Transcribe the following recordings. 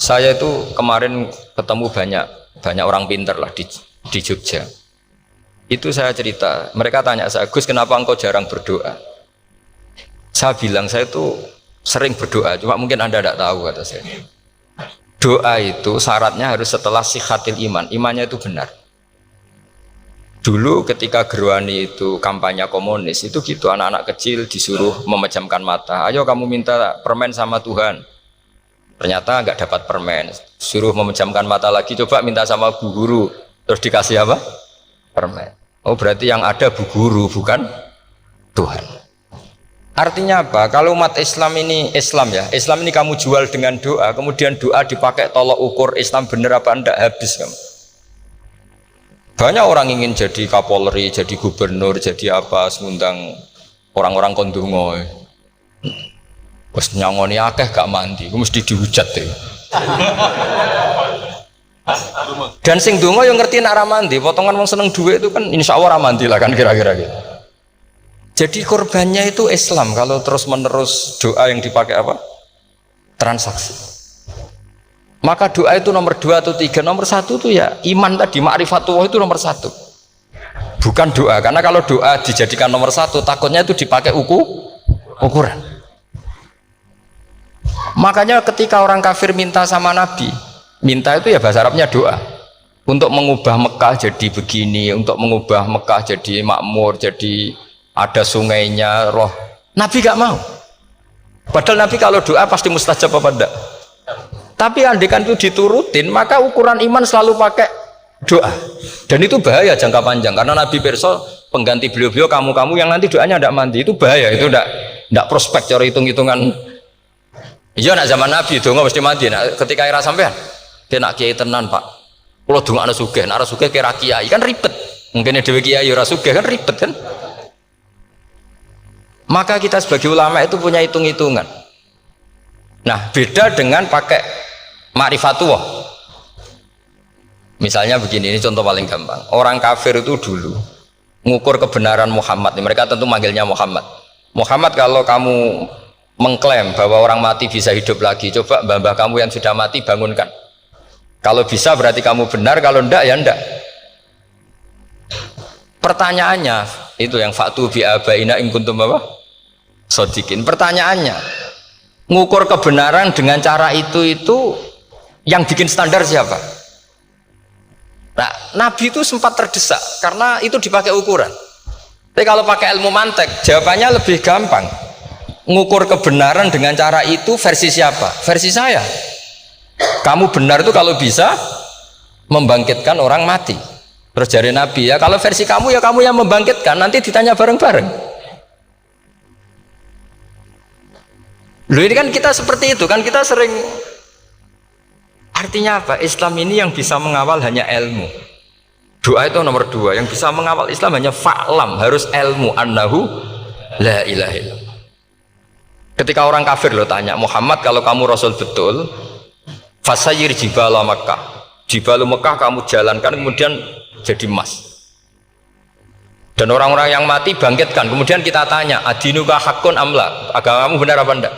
Saya itu kemarin ketemu banyak orang pinter lah di Jogja. Itu saya cerita, mereka tanya saya, Gus kenapa engkau jarang berdoa? Saya bilang saya itu sering berdoa, cuma mungkin Anda tidak tahu kata saya. Doa itu syaratnya harus setelah sihatil iman, imannya itu benar. Dulu ketika Gerwani itu kampanye komunis itu gitu, anak-anak kecil disuruh memejamkan mata. Ayo kamu minta permen sama Tuhan. Ternyata nggak dapat permen. Suruh memejamkan mata lagi, coba minta sama bu guru. Terus dikasih apa? Permen. Oh berarti yang ada bu guru bukan Tuhan. Artinya apa? Kalau umat Islam ini Islam ini kamu jual dengan doa, kemudian doa dipakai tolok ukur Islam bener apa enggak, habis kamu. Banyak orang ingin jadi Kapolri, jadi gubernur, jadi apa, ngundang orang-orang kondungo. Wes nyangoni akeh gak mandi, mesti dihujat deh. Dan sing dongo yang ngerti nak ra mandi, potongan wong seneng duit itu kan insya Allah ra mandi lah kan kira-kira gitu. Jadi korbannya itu Islam kalau terus menerus doa yang dipakai apa? Transaksi. Maka doa itu nomor 2 atau 3, nomor 1 itu ya iman tadi, ma'rifatullah itu nomor 1. Bukan doa, karena kalau doa dijadikan nomor 1 takutnya itu dipakai ukuran. Makanya ketika orang kafir minta sama Nabi, minta itu ya bahasa Arabnya doa, untuk mengubah Mekah jadi begini, untuk mengubah Mekah jadi makmur, jadi ada sungainya, roh. Nabi gak mau. Padahal Nabi kalau doa pasti mustajab apa enggak? Tapi andikan itu diturutin, maka ukuran iman selalu pakai doa. Dan itu bahaya jangka panjang, karena Nabi pirsa pengganti beliau-beliau kamu-kamu yang nanti doanya tidak mandi, itu bahaya, itu tidak prospek cara hitung-hitungan. Iya nak zaman Nabi donga mesti mandi. Nak ketika era sampean, dia nak kiai tenan Pak. Kalau donga ana sugih, nak ora sugih kira kiai kan ribet. Mungkin dhewe kiai ora sugih kan ribet kan. Maka kita sebagai ulama itu punya hitung-hitungan. Nah, beda dengan pakai ma'rifatullah. Misalnya begini, ini contoh paling gampang. Orang kafir itu dulu mengukur kebenaran Muhammad. Mereka tentu manggilnya Muhammad. Muhammad, kalau kamu mengklaim bahwa orang mati bisa hidup lagi, coba mbah-mbah kamu yang sudah mati bangunkan. Kalau bisa berarti kamu benar, kalau enggak ya enggak. Pertanyaannya itu yang faktu bi abaina in kuntum apa? Shodiqin. Pertanyaannya, ngukur kebenaran dengan cara itu yang bikin standar siapa? Nah, Nabi itu sempat terdesak karena itu dipakai ukuran. Tapi kalau pakai ilmu mantek, jawabannya lebih gampang. Ngukur kebenaran dengan cara itu versi siapa? Versi saya. Kamu benar itu kalau bisa membangkitkan orang mati. Terus jari Nabi, ya kalau versi kamu ya kamu yang membangkitkan, nanti ditanya bareng-bareng. Loh ini kan kita seperti itu kan, kita sering. Artinya apa? Islam ini yang bisa mengawal hanya ilmu. Doa itu nomor 2, yang bisa mengawal Islam hanya fa'lam, harus ilmu annahu la ilaha illallah. Ketika orang kafir lo tanya, Muhammad kalau kamu Rasul betul, fasayir jibala Makkah, jibalu Mekah kamu jalankan kemudian jadi emas. Dan orang-orang yang mati bangkitkan, kemudian kita tanya, adinuka hakun amla, agamamu benar apa enggak?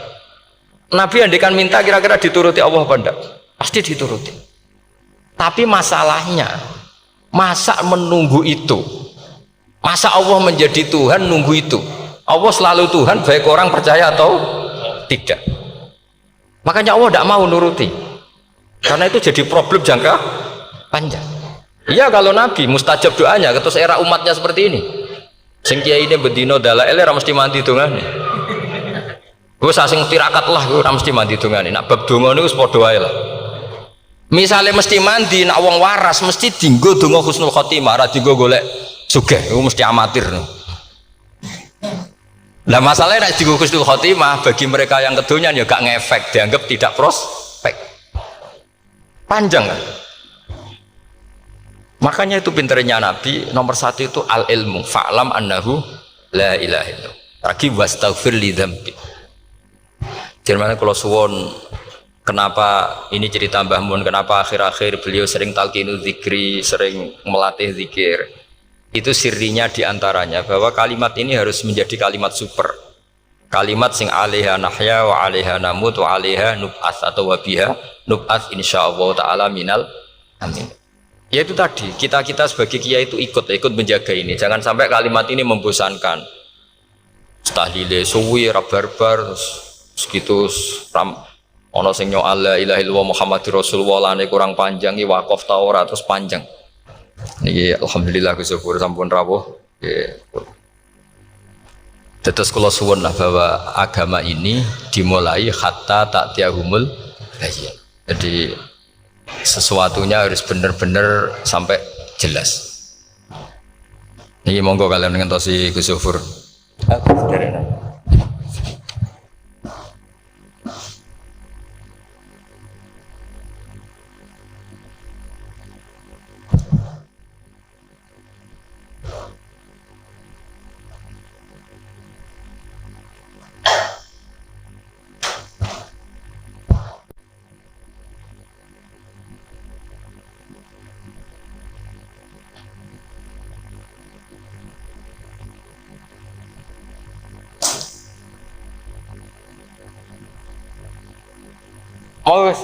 Nabi andikan minta kira-kira dituruti Allah apa enggak? Pasti dituruti. Tapi masalahnya, masa menunggu itu? Masa Allah menjadi Tuhan nunggu itu? Allah selalu Tuhan baik orang percaya atau tidak. Makanya Allah tidak mau nuruti, karena itu jadi problem jangka panjang. Iya kalau Nabi mustajab doanya, terus era umatnya seperti ini, sing kiai ini bedino dalail ora mesti mandi dongane. Gue sasing tirakat lah, gue ora mesti mandi dongane. Nak bab donga niku wis padha wae lah. Misalnya mesti mandi, nak wong waras mesti dinggo donga husnul khotimah, ora dinggo golek sugih, gue mesti amatir. Nah masalahnya nek dinggo husnul khotimah bagi mereka yang kedonyan ya gak ngefek, dianggap tidak prospek. Panjang kan? Makanya itu pinternya Nabi, nomor 1 itu al ilmu, fa'lam annahu la ilaha illallah. Lagi wastaghfir li dzambi. Jadi kalau suwon, kenapa ini cerita Mbah Mun, kenapa akhir-akhir beliau sering talqinu zikri, sering melatih zikir. Itu sirinya diantaranya bahwa kalimat ini harus menjadi kalimat super, kalimat sing alaiha nahya wa alaiha namut wa alaiha nub'ats atau wabiha nub'ats insyaallah taala minal amin. Ya itu tadi, kita sebagai kiai itu ikut menjaga ini. Jangan sampai kalimat ini membosankan. Tahlile suwi rabarbar segitu ram ana sing nyoal la ilaha illallah Muhammadur Rasulullah lane kurang panjang iki wakaf ta ora terus panjang. Niki alhamdulillah syukur sampun rawuh. Nggih. Tetes kula suwun lah bahwa agama ini dimulai hatta ta'tiyahumul bayyin. Jadi sesuatunya harus benar-benar sampai jelas. Ini monggo kalian dengan tosi Gus Zufur. Oh, wes.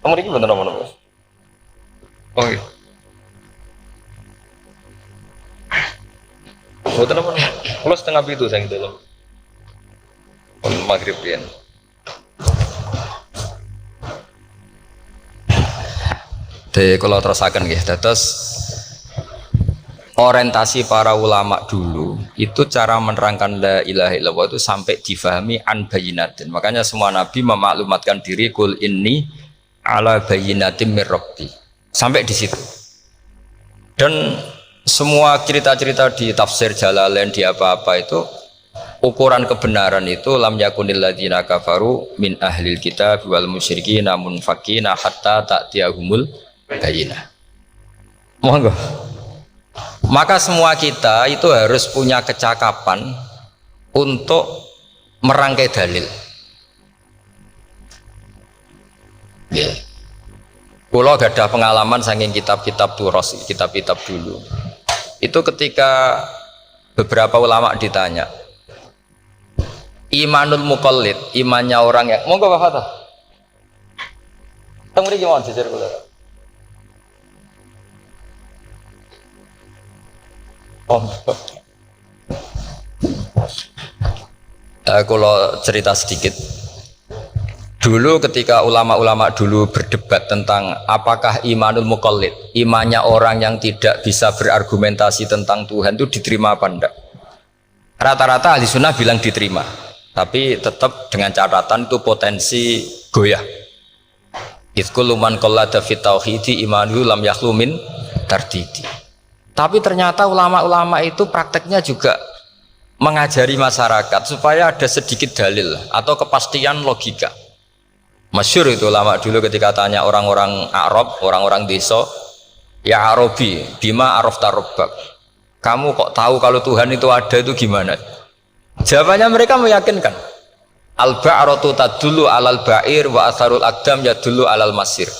Kamu ini bener apa bos? Oh iya. Betul apa? Kalau setengah itu saya gitu loh. Maghrib pian. Jadi kalau terusakan gitu, terus orientasi para ulama dulu itu cara menerangkan la ilaha illallah itu sampai difahami an bayinatin. Makanya semua nabi memaklumatkan diri kul inni ala bayinatin mir rabbi. Sampai di situ. Dan semua cerita-cerita di tafsir Jalalain di apa-apa itu ukuran kebenaran itu lam yakunil ladzina kafaru min ahlil kitab wal musyrikin namun fakina hatta ta'tiyahumul bayinah. Monggo. Maka semua kita itu harus punya kecakapan untuk merangkai dalil. Yeah. Kalau gak ada pengalaman saking kitab-kitab turos, kitab-kitab dulu. Itu ketika beberapa ulama ditanya, imanul muqallid, imannya orang yang monggo Pak Fatah. Teng mriki mawon jejer kula. Kalau cerita sedikit dulu ketika ulama-ulama dulu berdebat tentang apakah imanul muqallid, imannya orang yang tidak bisa berargumentasi tentang Tuhan itu diterima apa enggak, rata-rata ahli sunnah bilang diterima, tapi tetap dengan catatan itu potensi goyah. Idzkullu man qallada fit tauhidi imanuhu lam yakhlumin tardidi. Tapi ternyata ulama-ulama itu prakteknya juga mengajari masyarakat supaya ada sedikit dalil atau kepastian logika. Masyhur itu ulama dulu ketika tanya orang-orang Arab, orang-orang desa, ya Arabi, bima arafta rabbak. Kamu kok tahu kalau Tuhan itu ada itu gimana? Jawabannya mereka meyakinkan. Al-ba'ratu tadullu alal ba'ir wa atharul aqdam yadullu alal masir.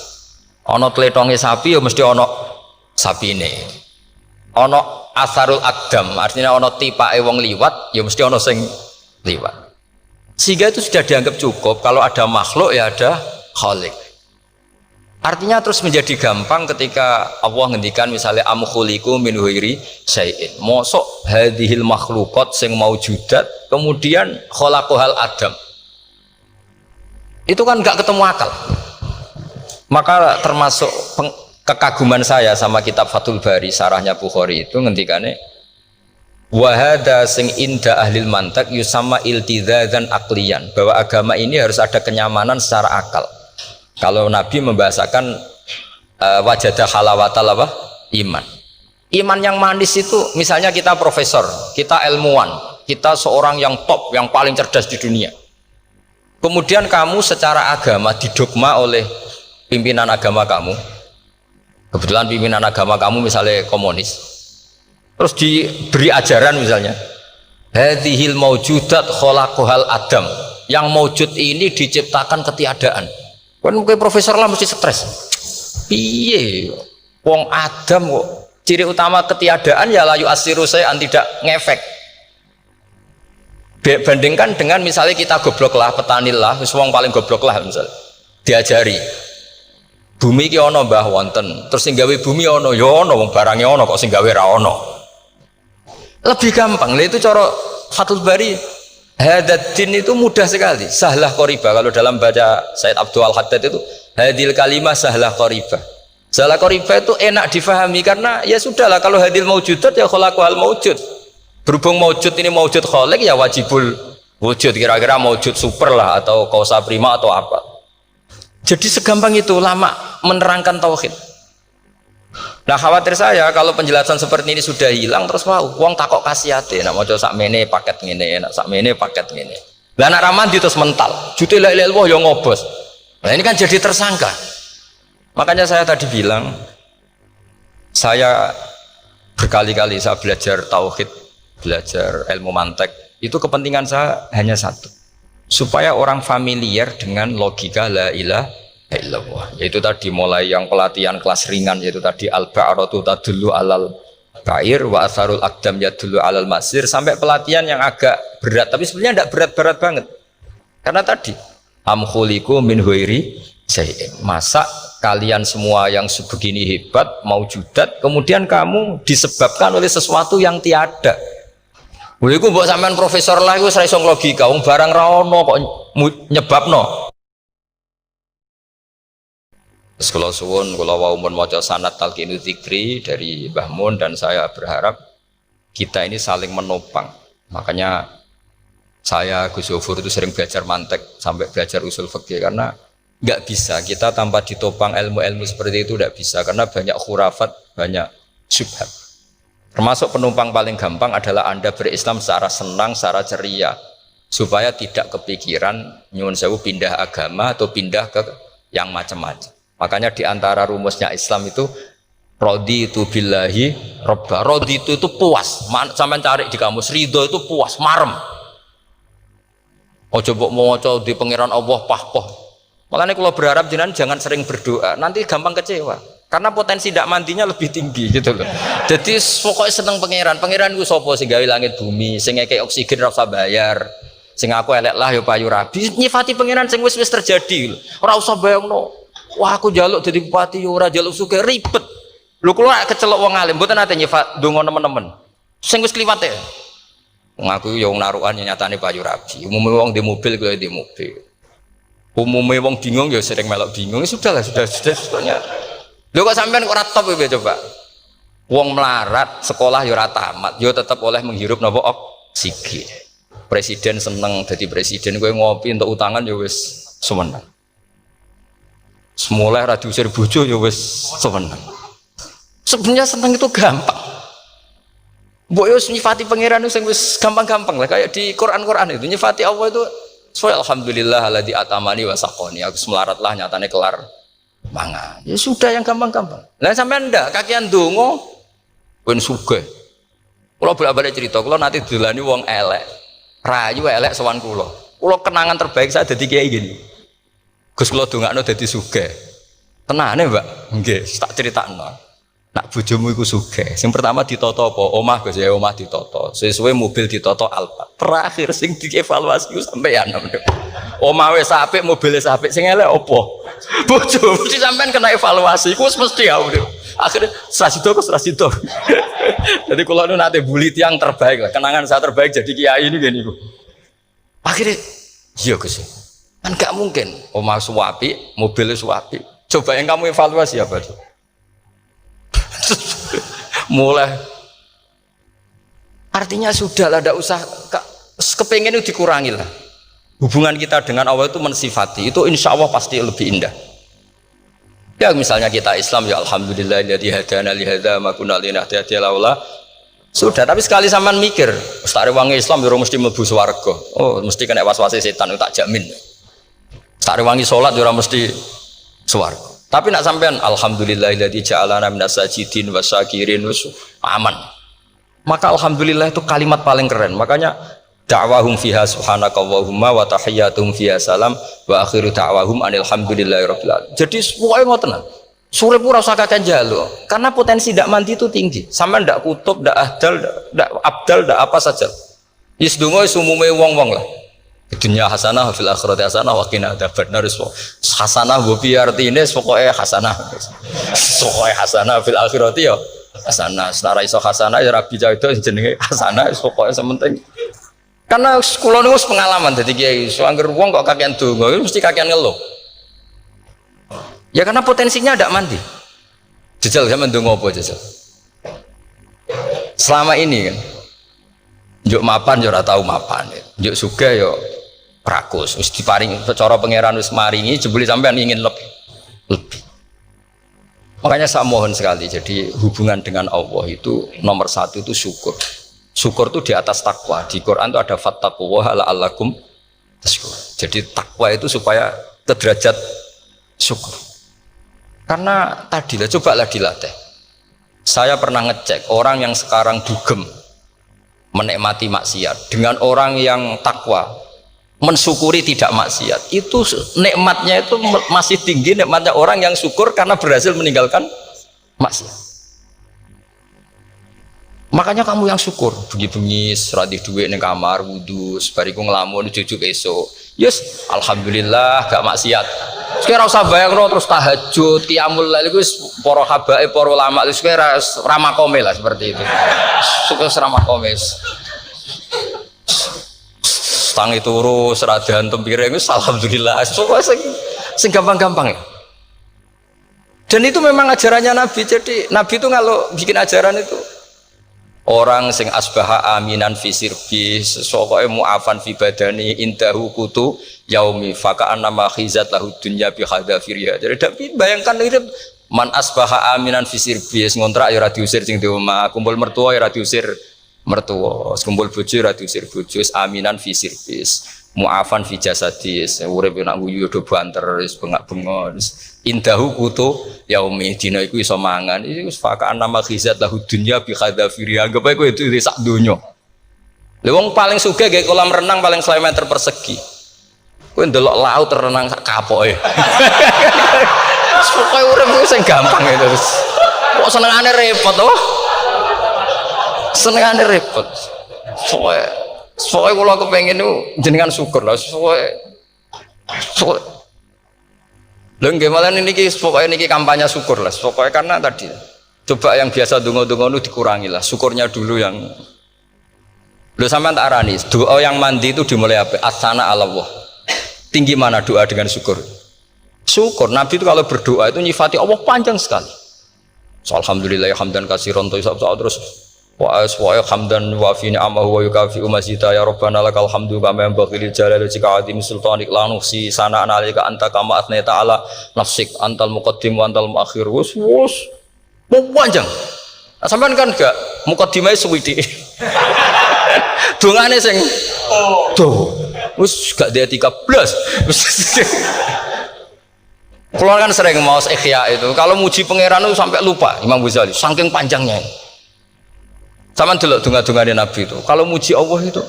Ono tletonge sapi ya mesti ono sapine. Ono asarul akdam, artinya ono tipake wong liwat, ya mesti ono sing liwat. Sehingga itu sudah dianggap cukup. Kalau ada makhluk ya ada khalik. Artinya terus menjadi gampang ketika Allah ngendikan misalnya am khuliqu min ghairi syai'in. Mosok hadhil makhluqat sing maujudat kemudian khalaqahal adam. Itu kan enggak ketemu akal. Maka termasuk kekaguman saya sama kitab Fathul Bari sarahnya Bukhari itu ngendikane wa hadza sing inda ahlil mantak yusamma iltizazan aqliyan, bahwa agama ini harus ada kenyamanan secara akal. Kalau Nabi membahasakan wajadah halawatal apa? Iman. Iman yang manis itu misalnya kita profesor, kita ilmuwan, kita seorang yang top, yang paling cerdas di dunia. Kemudian kamu secara agama didogma oleh pimpinan agama kamu. Kebetulan pimpinan agama kamu misalnya komunis, terus diberi ajaran misalnya hadhil maujudat khalaqahal adam, yang maujud ini diciptakan ketiadaan. Kan mungkin profesor lah mesti stres. Piye wong Adam kok ciri utama ketiadaan ya layu asiru saya tidak ngefek. Bandingkan dengan misalnya kita goblok lah, petani lah, wong paling goblok lah misalnya. Diajari. Bumi ki ana mbah wonten. Terus sing gawe bumi ana ya ana wong barange ana kok sing gawe ra ana. Lebih gampang. Lah itu cara Fathul Bari. Hadaddin itu mudah sekali. Sahlah qoriba. Kalau dalam baca Said Abdul Haddad itu hadil kalimah sahlah qoriba. Sahlah qoriba itu enak difahami karena ya sudahlah kalau hadil maujudat ya khalaqal maujud. Berhubung maujud ini maujud khaliq ya wajibul wujud, kira-kira maujud super lah atau kausa prima atau apa. Jadi segampang itu lama menerangkan tauhid. Nah khawatir saya kalau penjelasan seperti ini sudah hilang terus wow, wong takok kasihate, nak maca sakmene paket ngene, nak sakmene paket ngene. Lah nak ramandi terus mental, jute la ilaha illallah ya ngobos. Nah ini kan jadi tersangka. Makanya saya tadi bilang saya berkali-kali saya belajar tauhid, belajar ilmu mantek, itu kepentingan saya hanya satu. Supaya orang familiar dengan logika la ilaha illallah, yaitu tadi mulai yang pelatihan kelas ringan, yaitu tadi al-ba'ratu tadullu alal ba'ir wa atharul aqdam yadullu alal masir, sampai pelatihan yang agak berat, tapi sebenarnya tidak berat-berat banget karena tadi am khuliqu min ghairi syai'in, masa kalian semua yang sebegini hebat maujudat kemudian kamu disebabkan oleh sesuatu yang tiada. Iku mbok sampean profesor lah iku ora iso logika, wong barang ra ono kok nyebabno. Terus kalau suwun, kalau wau mun maca sanad talqinu dzikri dari Mbah Mun, dan saya berharap kita ini saling menopang. Makanya saya Gus Zofur itu sering belajar mantek sampai belajar usul fikih karena nggak bisa kita tanpa ditopang ilmu-ilmu seperti itu, tidak bisa karena banyak khurafat, banyak syubhat. Termasuk penumpang paling gampang adalah Anda berislam secara senang, secara ceria, supaya tidak kepikiran nyuwun sewu pindah agama atau pindah ke yang macam-macam. Makanya diantara rumusnya Islam itu raditu billahi robba. Raditu itu puas. Sampai cari di kamus, ridho itu puas, marem. Oh coba mau di pangeran Allah pahpoh. Makanya kalau berharap jangan sering berdoa, nanti gampang kecewa. Karena potensi tidak mandinya lebih tinggi gitu loh. Jadi pokoknya seneng pangeran. Pangeran itu sopo sing gawe langit bumi, sing ngekek oksigen ora usah bayar. Sing aku elek lah ya payu rabi. Nyifati pangeran sing wis terjadi. Ora usah bayangno. Wah aku jaluk jadi bupati ora jaluk suke ribet. Lho kula kecelok wong alim mboten nate nyifat donga nemen-nemen. Sing wis kliwate. Wong aku ya wong narukan nyatane payu rabi. Umume wong di mobil kaya di mobil. Umume wong bingung ya sering melok bingung. Sudahlah sudah. Lho kok sampean kok ora top ya coba. Wong melarat sekolah ya ora tamat, ya tetep oleh menghirup napa oksigen. Presiden seneng dadi presiden, kowe ngopi untuk utangan ya wis semeneng. Semulai ra diusir bojo ya wis seneng. Sebenarnya seneng itu gampang. Mbok yo nyifati pangeran sing wis gampang-gampang lah kayak di Quran itu nyifati Allah itu alhamdulillah alladzi atamani wa saqoni. Aku semelarat lah nyatane kelar mangan. Ya sudah yang gampang-gampang. Lah sampean ndak kakian donga ben sugih. Kula bolak-balik cerita, kula nanti dilani wong elek. Rayu elek sowan kula. Kula kenangan terbaik saya dadi kiai gini. Gus kula dongakno dadi sugih. Tenane, Mbak? Nggih, tak critakno. Nak bojomu iku sugih. Sing pertama ditata apa? Omah Gus ya, omah ditata. Sesuai mobil ditata Alphard. Terakhir sing dievaluasi ku sampeyan. Omah wis apik, mobil wis apik, sing elek apa? Bojomu mesti sampean kena evaluasi. Iku mesti ya. Akhirnya serasido. Jadi kula nu nate bulit yang terbaik lah. Kenangan saya terbaik jadi kiai ini gini ku. Akhirnya iya Gus. Kan gak mungkin omah suwapi, mobilnya suwapi. Coba yang kamu evaluasi apa tuh? Mulai artinya sudah lah, tidak usah kepengen itu dikurangi lah. Hubungan kita dengan Allah itu mensifati itu insya Allah pasti lebih indah. Ya misalnya kita Islam ya alhamdulillah alladzi hadana li hadza ma kunna linahtadiya laula. Sudah, tapi sekali sampean mikir, ustaz wangi Islam yo mesti mlebu swarga. Oh, mesti kena was-wase setan tak jamin. Ustaz wangi salat yo mesti swarga. Tapi nak sampean alhamdulillahilladzi ja'alana minas sajidin wasyakirin aman. Maka alhamdulillah itu kalimat paling keren. Makanya da'wahum fiha subhanakallahumma wa tahiyyatuhum fiha salam wa akhiru da'wahum alhamdulillahirabbil alamin. Jadi pokoke ngoten. Sore ora usah kakek njaluk. Karena potensi ndak mandi itu tinggi. Sampean ndak kutub, ndak ahdal, ndak abdal, ndak apa saja. Is donga wis umume wong-wong lah. Dunya hasanah fil akhirati hasanah wa qina adzabannar. Hasanah mbok piye artine pokoke hasanah. Pokoke hasanah fil akhirati ya hasanah. Ora iso hasanah ya rabi itu jenenge hasanah pokoke sementing. Karena kula niku pengalaman dadi kiai, so angger wong kok kakean donga mesti kakean ngeluh. Ya karena potensinya ndak mandi. Jajal sampean ndonga apa jajal? Selama ini kan njuk mapan yo ora tau mapan. Njuk sugih yo rakus, wis diparing cara pangeran wis maringi jebule sampean ingin lebih. Makanya saya mohon sekali, jadi hubungan dengan Allah itu nomor satu itu syukur. Syukur itu di atas takwa. Di Quran itu ada fattaqullaha la'allakum tashkurun. Jadi takwa itu supaya ke derajat syukur. Karena tadilah, cobalah dilatih. Saya pernah ngecek orang yang sekarang dugem menikmati maksiat dengan orang yang takwa mensyukuri tidak maksiat, itu nikmatnya itu masih tinggi nikmatnya orang yang syukur karena berhasil meninggalkan maksiat. Makanya kamu yang syukur, bengi-bengi seradih duit ning kamar wudu, bariku ngelamun jujuk esuk. Yes, alhamdulillah gak maksiat. Sekira usah bayangno terus tahajud, qiyamul lail iku wis para habaib, para ulama wis kira ramakome lah seperti itu. Suka ramakome. Tangi turu seradahan tempiring wis alhamdulillah. Pokoke sing gampang-gampang ya. Dan itu memang ajarannya Nabi. Jadi Nabi itu kalau bikin ajaran itu orang sing asbaha aminan fi sirbi sokoe mu'afan fi badani indahu kutu yaumi faka'an nama khizat lahu dunya bi hadafiriha. Jadi tapi bayangkan itu man asbaha aminan fi sirbi ngontrak ya ora diusir sing di omah, kumpul mertua ya ora diusir mertua, kumpul bojo ora diusir bojo, aminan fi sirbi mu'afan fi jasadis urip nak guyu do banter wis bengak-bengok indahu kutu yaumi dina iku iso mangan iki wis faka'an nama khizat lahu dunya bi khadafiri anggap ae kowe itu sak donya. Lha wong paling sugih gawe kolam renang paling 100 meter persegi. Kowe ndelok laut renang sak kapoke. Pokoke urip sing gampang itu wis. Kok senengane repot to? Senengane repot. Pokoke kula kepengin niku jenengan syukur lah. Pokoke lho nggih malah niki pokoke niki kampanye syukur lah. Pokoke karena tadi coba yang biasa donga-donga itu dikurangi lah. Syukurnya dulu yang lho sampean tak arani doa yang mandi itu dimulai apa? Asana Allah. Tinggi mana doa dengan syukur? Syukur. Nabi itu kalau berdoa itu nyifati Allah panjang sekali. So, alhamdulillah hamdan katsiran terus wa hamdan wa fi ni'amahu wa yukafi umazita ya rabbana lakal hamdu kama yanbaghi lil jalali wajhika azim sultanik la nuhsi sana'an 'alaika anta kama athnayta 'ala nafsik antal muqaddim wa antal muakhir. Wus panjang. Sampean kan gak muqaddimah suwiti. Dongane sing wis gak dia 13. Kalau kan sering maos ikhya itu kalau muji pangeran itu sampai lupa Imam Ghazali saking panjangnya. Sama delok donga-dongane Nabi itu. Kalau muji Allah itu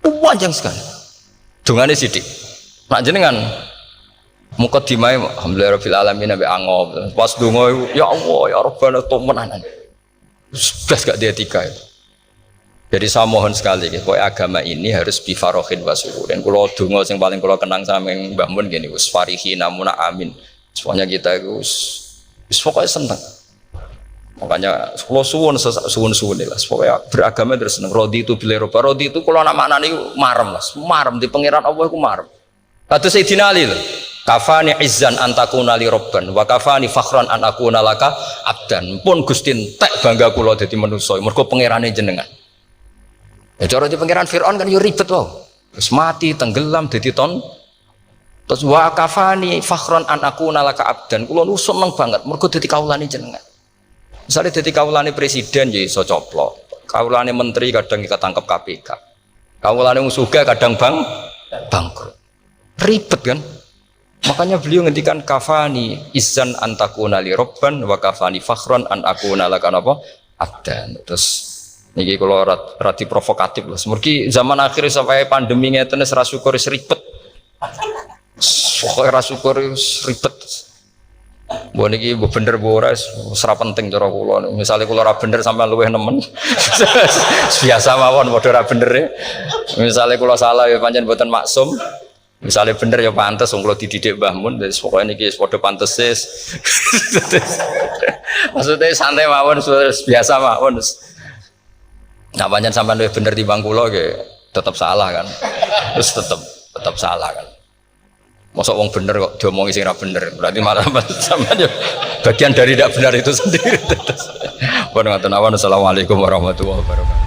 panjang sekali. Dongane sithik. Nak jenengan muqaddimah alhamdulillahirabbil alamin nabi angop. Pas donga ya Allah ya Rabbana temenan. Sudah gak dia tiga itu. Jadi saya mohon sekali pokoknya agama ini harus bifarohin wasuhu. Dan kalau donga yang paling kalau kenang sama yang Mbah Mun gini wis farihina muna amin. Semuanya kita itu pokoknya seneng. Makanya kalau suwun lah, supaya beragama terus seneng. Rodi itu bila roba, rodi itu kalau anak maknanya marem lah, marem di pangeran Allah itu marem. Kata Sayyidina Ali lah, kafani izzan antakuna li robban, wa kafani fakhran an akuna laka abdan. Pun Gustin tek bangga kula dadi manusa, mergo pangerane jenengan. Ya cara di pangeran Fir'aun kan yo ribet wae. Terus mati tenggelam dadi ton. Terus wa kafani fakhran an akuna laka abdan. Kula nu seneng banget mergo dadi kawulane jenengan. Misalnya jadi kaulane presiden ya iso coplok, kaulane menteri kadang ketangkep KPK, kaulane musuga kadang bangkrut, ribet kan? Makanya beliau ngendikan kafani izan antakuna li robban wa kafani fakhron an akuna lakan apa abdan. Terus niki kalau rati provokatif lah. Semergi zaman akhir sampai pandemi ngeten ora syukur ribet, pokoknya ora syukur ribet. Mbok niki mbok bener mbok ora ora penting cara kula. Misale kula ora bener sampean luwih nemen. Biasa mawon padha ora bener e. Misale kula salah ya pancen mboten maksum. Misale bener ya pantes wong kula dididik Mbah Mun wis pokoke niki wis padha pantese. Maksudnya santai mawon biasa mawon. Nah pancen sampean luwih bener timbang kula nggih tetep salah kan. Terus tetep salah kan. Masa wong bener kok diomongi sing ora bener, berarti malah sampean ya bagian dari tidak benar itu sendiri. Pun ngoten awan. Assalamualaikum warahmatullahi wabarakatuh.